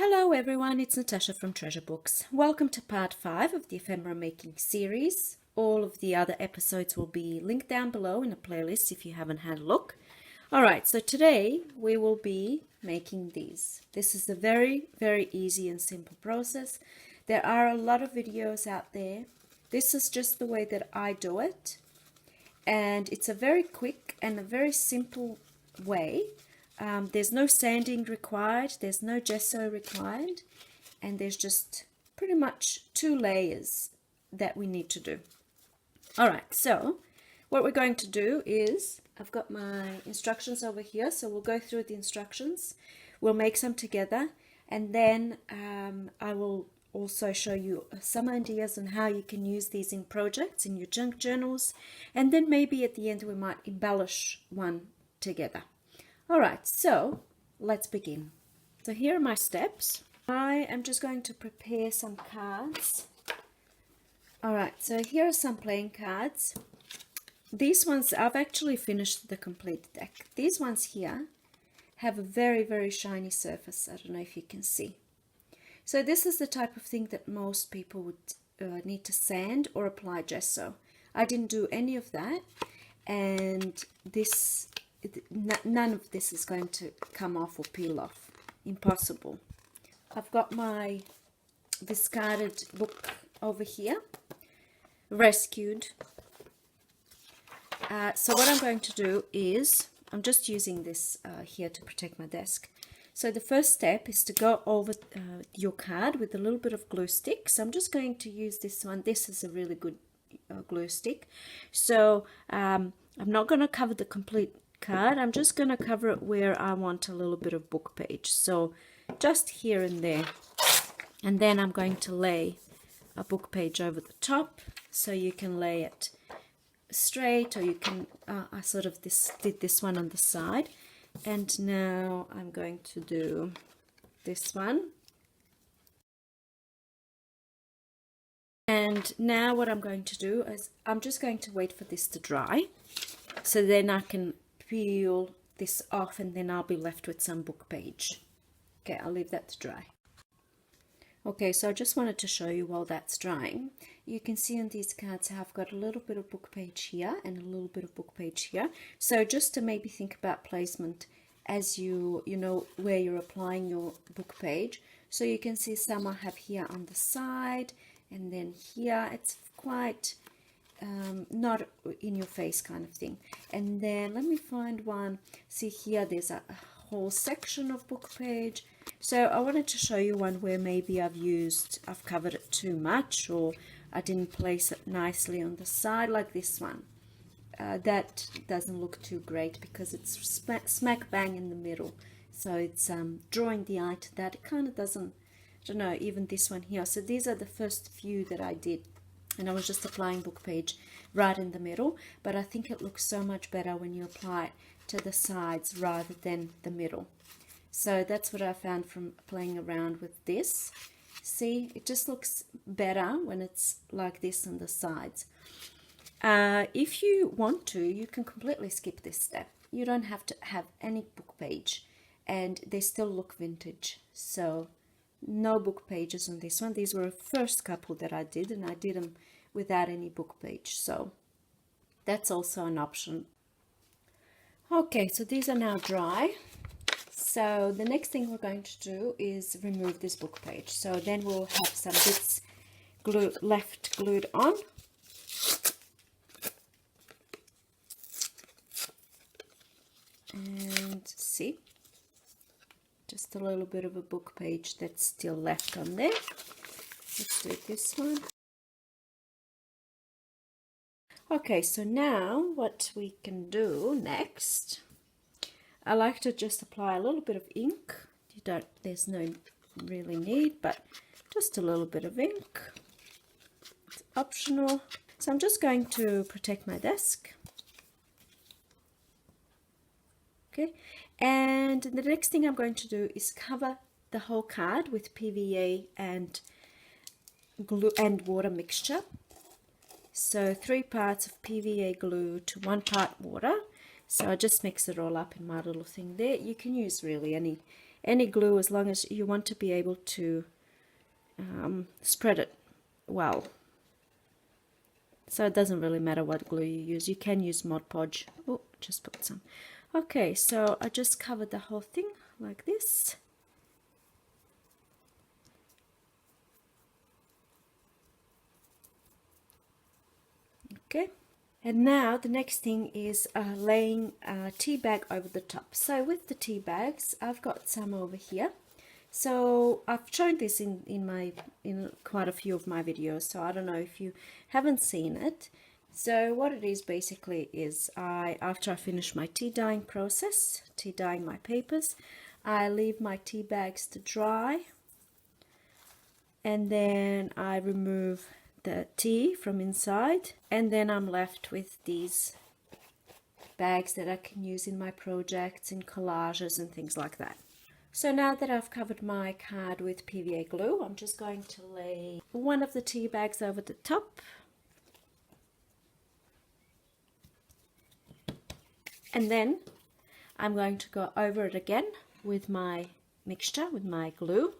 Hello everyone, it's Natasha from Treasure Books. Welcome to part 5 of the ephemera making series. All of the other episodes will be linked down below in a playlist if you haven't had a look. Alright, so today we will be making these. This is a very easy and simple process. There are a lot of videos out there. This is just the way that I do it. And it's a very quick and a very simple way. There's no sanding required, there's no gesso required, and there's just pretty much 2 layers that we need to do. Alright, so what we're going to do is, I've got my instructions over here, so we'll go through the instructions, we'll make some together, and then I will also show you some ideas on how you can use these in projects, in your junk journals, and then maybe at the end we might embellish one together. Alright, so let's begin. So here are my steps. I am just going to prepare some cards. Alright, so here are some playing cards. These ones, I've actually finished the complete deck. These ones here have a very shiny surface. I don't know if you can see. So this is the type of thing that most people would need to sand or apply gesso. I didn't do any of that, and none of this is going to come off or peel off. Impossible. I've got my discarded book over here, rescued. So what I'm going to do is, I'm just using this here to protect my desk. So the first step is to go over your card with a little bit of glue stick. So I'm just going to use this one. This is a really good glue stick. So I'm not going to cover the complete card. I'm just going to cover it where I want a little bit of book page. So just here and there. And then I'm going to lay a book page over the top. So you can lay it straight, or you can, I sort of did this one on the side. And now I'm going to do this one. And now what I'm going to do is I'm just going to wait for this to dry. So then I can peel this off, and then I'll be left with some book page. Okay, I'll leave that to dry. Okay, so I just wanted to show you while that's drying. You can see on these cards how I've got a little bit of book page here and a little bit of book page here. So just to maybe think about placement as you know where you're applying your book page. So you can see some I have here on the side, and then here. It's quite not in your face kind of thing. And then let me find one. See here, there's a whole section of book page. So I wanted to show you one where maybe I've covered it too much, or I didn't place it nicely on the side, like this one. That doesn't look too great because it's smack bang in the middle. So it's drawing the eye to that. It kind of doesn't, I don't know, even this one here. So these are the first few that I did. And I was just applying book page right in the middle, but I think it looks so much better when you apply it to the sides rather than the middle. So that's what I found from playing around with this. See, it just looks better when it's like this on the sides. If you want to, you can completely skip this step. You don't have to have any book page, and they still look vintage. So no book pages on this one. These were the first couple that I did, and I did them without any book page. So that's also an option. Okay, so these are now dry. So the next thing we're going to do is remove this book page. So then we'll have some bits left glued on. And see, just a little bit of a book page that's still left on there. Let's do this one. Okay, so now what we can do next, I like to just apply a little bit of ink. There's no really need, but just a little bit of ink. It's optional. So I'm just going to protect my desk. Okay, and the next thing I'm going to do is cover the whole card with PVA and glue and water mixture. So 3 parts of PVA glue to 1 part water. So I just mix it all up in my little thing there. You can use really any glue, as long as you want to be able to spread it well. So it doesn't really matter what glue you use. You can use Mod Podge. Oh, just put some. Okay, so I just covered the whole thing like this. Okay, and now the next thing is laying a tea bag over the top. So with the tea bags, I've got some over here. So I've shown this in quite a few of my videos, so I don't know if you haven't seen it. So what it is basically is after I finish my tea dyeing process, tea dyeing my papers, I leave my tea bags to dry, and then I remove the tea from inside, and then I'm left with these bags that I can use in my projects, in collages and things like that. So now that I've covered my card with PVA glue, I'm just going to lay one of the tea bags over the top. And then I'm going to go over it again with my mixture, with my glue.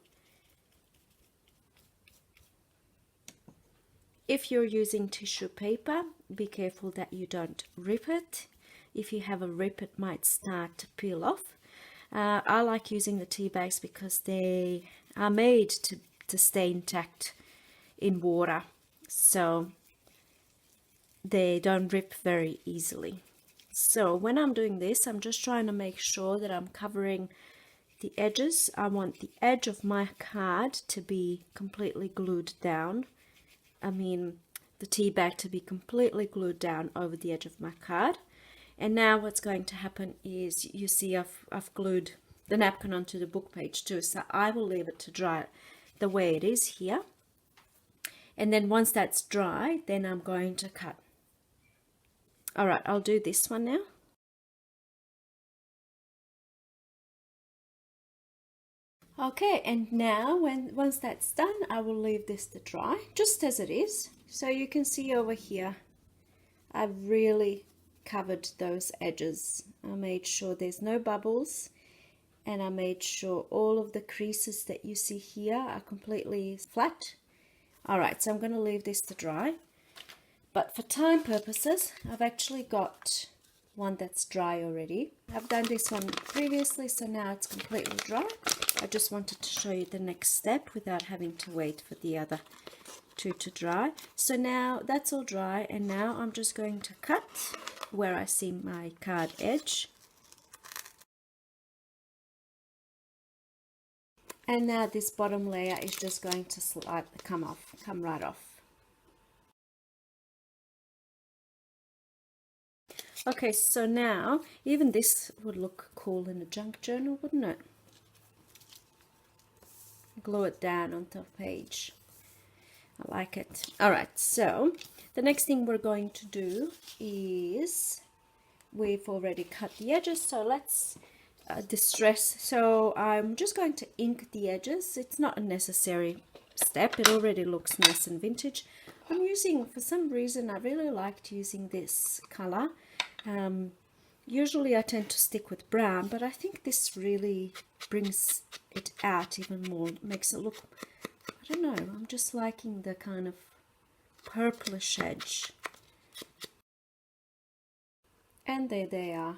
If you're using tissue paper, be careful that you don't rip it. If you have a rip, it might start to peel off. I like using the tea bags because they are made to stay intact in water, so they don't rip very easily. So when I'm doing this, I'm just trying to make sure that I'm covering the edges. I want the edge of my card to be completely glued down. I mean, the tea bag to be completely glued down over the edge of my card. And now what's going to happen is, you see I've glued the napkin onto the book page too, so I will leave it to dry the way it is here. And then once that's dry, then I'm going to cut. All right, I'll do this one now. Okay, and now once that's done, I will leave this to dry just as it is. So you can see over here, I've really covered those edges. I made sure there's no bubbles, and I made sure all of the creases that you see here are completely flat. All right, so I'm going to leave this to dry. But for time purposes, I've actually got one that's dry already. I've done this one previously, so now it's completely dry. I just wanted to show you the next step without having to wait for the other two to dry. So now that's all dry, and now I'm just going to cut where I see my card edge. And now this bottom layer is just going to come right off. Okay, so now even this would look cool in a junk journal, wouldn't it? Glue it down onto the page. I like it. All right, so the next thing we're going to do is, we've already cut the edges, so let's distress. So I'm just going to ink the edges. It's not a necessary step. It already looks nice and vintage. I'm using, for some reason, I really liked using this color. Usually I tend to stick with brown, but I think this really brings it out even more, makes it look, I don't know, I'm just liking the kind of purplish edge. And there they are.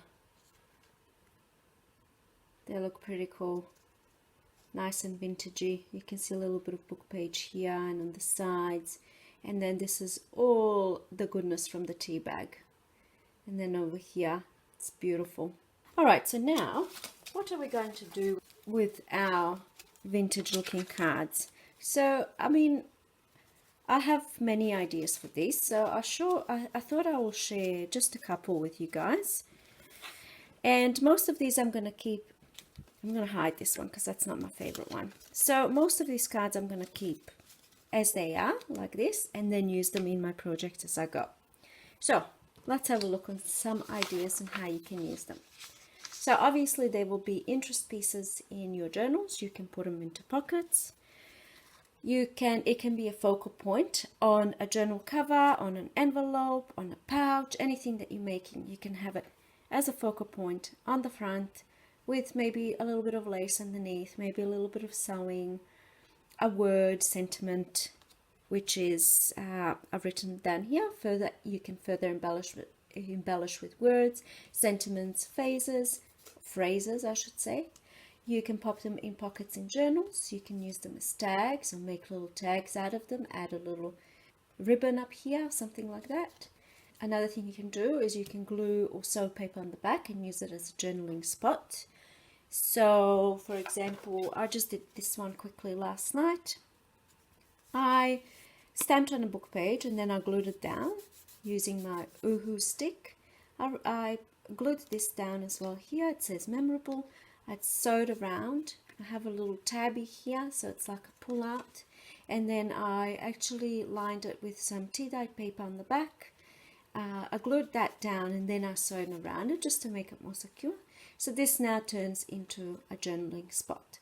They look pretty cool, nice and vintagey. You can see a little bit of book page here and on the sides, and then this is all the goodness from the tea bag. And then over here, it's beautiful. All right, so now what are we going to do with our vintage looking cards? So, I mean, I have many ideas for this, so I thought I will share just a couple with you guys. And most of these I'm going to keep. I'm going to hide this one because that's not my favorite one. So most of these cards I'm going to keep as they are, like this, and then use them in my project as I go. So let's have a look on some ideas on how you can use them. So obviously there will be interest pieces in your journals. You can put them into pockets. It can be a focal point on a journal cover, on an envelope, on a pouch, anything that you're making. You can have it as a focal point on the front, with maybe a little bit of lace underneath, maybe a little bit of sewing, a word sentiment, which is I've written down here. Further, you can further embellish with words, sentiments, phrases I should say. You can pop them in pockets in journals. You can use them as tags or make little tags out of them, add a little ribbon up here, something like that. Another thing you can do is you can glue or sew paper on the back and use it as a journaling spot. So for example, I just did this one quickly last night. I stamped on a book page and then I glued it down using my Uhu stick. I glued this down as well here. It says memorable. I sewed around. I have a little tabby here, so it's like a pull out. And then I actually lined it with some tea-dyed paper on the back. I glued that down and then I sewed around it just to make it more secure. So this now turns into a journaling spot.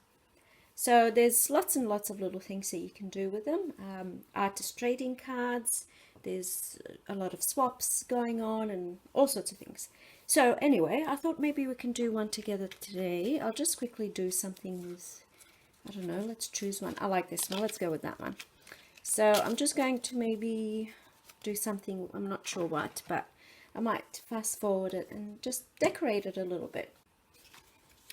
So there's lots and lots of little things that you can do with them. Artist trading cards, there's a lot of swaps going on and all sorts of things. So anyway, I thought maybe we can do one together today. I'll just quickly do something with, I don't know, let's choose one. I like this one, let's go with that one. So I'm just going to maybe do something, I'm not sure what, but I might fast forward it and just decorate it a little bit.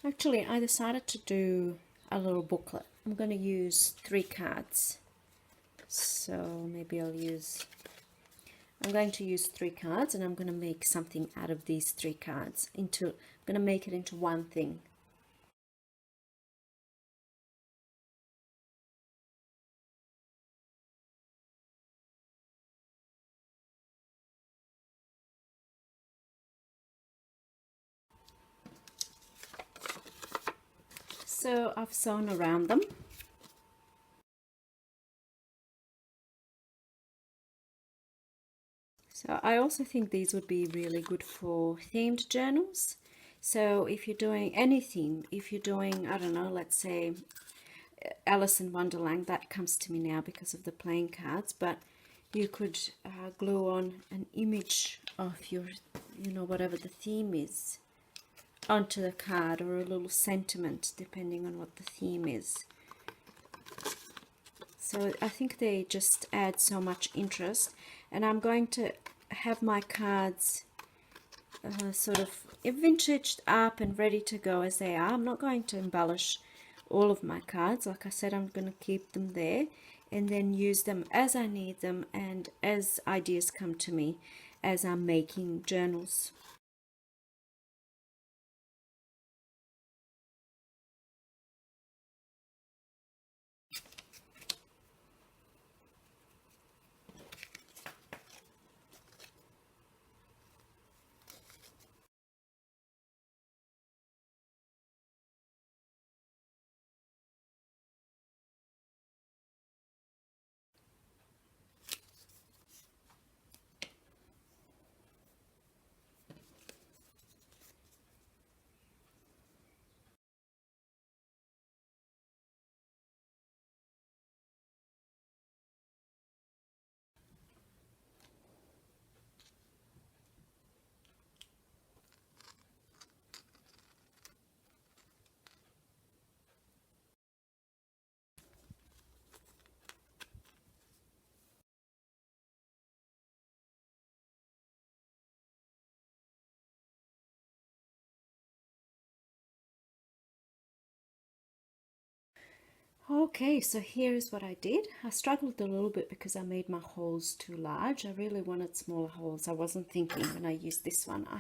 Actually, I decided to do a little booklet. I'm going to use 3 cards. So maybe I'm going to use 3 cards and I'm going to make something out of these 3 cards. I'm going to make it into one thing. So I've sewn around them. So I also think these would be really good for themed journals. So if you're doing any theme, if you're doing, I don't know, let's say Alice in Wonderland, that comes to me now because of the playing cards, but you could glue on an image of your, whatever the theme is, onto the card, or a little sentiment depending on what the theme is. So I think they just add so much interest, and I'm going to have my cards sort of vintaged up and ready to go as they are. I'm not going to embellish all of my cards. Like I said, I'm going to keep them there and then use them as I need them and as ideas come to me as I'm making journals. Okay, so here's what I did. I struggled a little bit because I made my holes too large. I really wanted smaller holes. I wasn't thinking when I used this one. I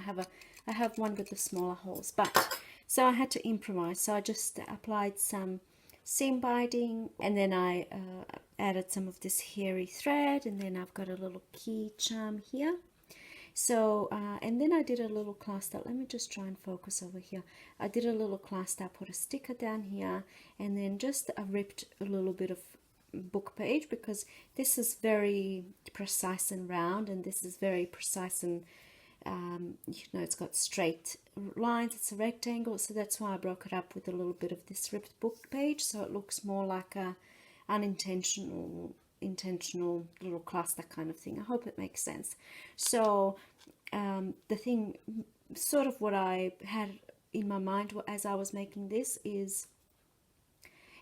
have one with the smaller holes, but so I had to improvise. So I just applied some seam binding, and then I added some of this hairy thread, and then I've got a little key charm here. So and then I did a little cluster. Let me just try and focus over here. I did a little cluster, put a sticker down here, and then just ripped a little bit of book page, because this is very precise and round, and this is very precise and it's got straight lines. It's a rectangle, so that's why I broke it up with a little bit of this ripped book page, so it looks more like a intentional little cluster kind of thing. I hope it makes sense. So the thing, sort of what I had in my mind as I was making this is,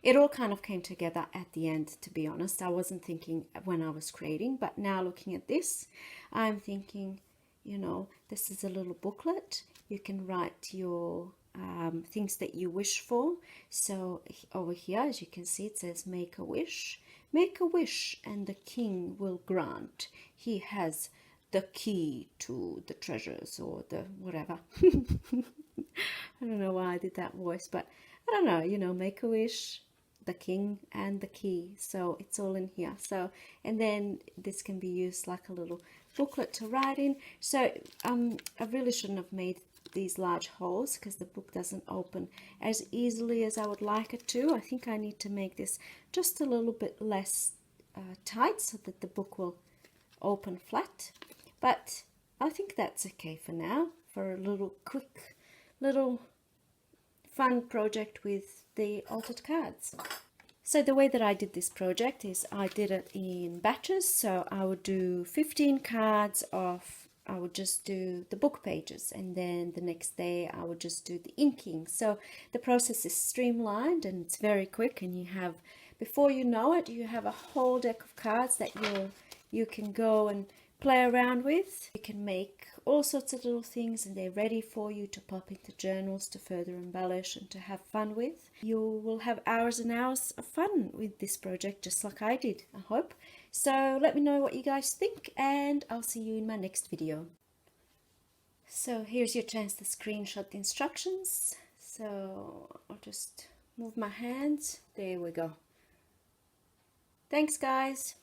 it all kind of came together at the end, to be honest. I wasn't thinking when I was creating, but now looking at this, I'm thinking, you know, this is a little booklet. You can write your things that you wish for. So over here, as you can see, it says make a wish. Make a wish and the king will grant. He has the key to the treasures, or the whatever. I don't know why I did that voice, but I don't know, you know, make a wish, the king and the key. So it's all in here. So, and then this can be used like a little booklet to write in. So I really shouldn't have made these large holes because the book doesn't open as easily as I would like it to. I think I need to make this just a little bit less tight so that the book will open flat. But I think that's okay for now, for a little quick little fun project with the altered cards. So the way that I did this project is I did it in batches. So I would do 15 cards of, I would just do the book pages, and then the next day I would just do the inking. So the process is streamlined and it's very quick, and you have, before you know it, you have a whole deck of cards that you can go and play around with. You can make all sorts of little things, and they're ready for you to pop into journals to further embellish and to have fun with. You will have hours and hours of fun with this project, just like I did, I hope. So let me know what you guys think, and I'll see you in my next video. So here's your chance to screenshot the instructions. So I'll just move my hands. There we go. Thanks, guys.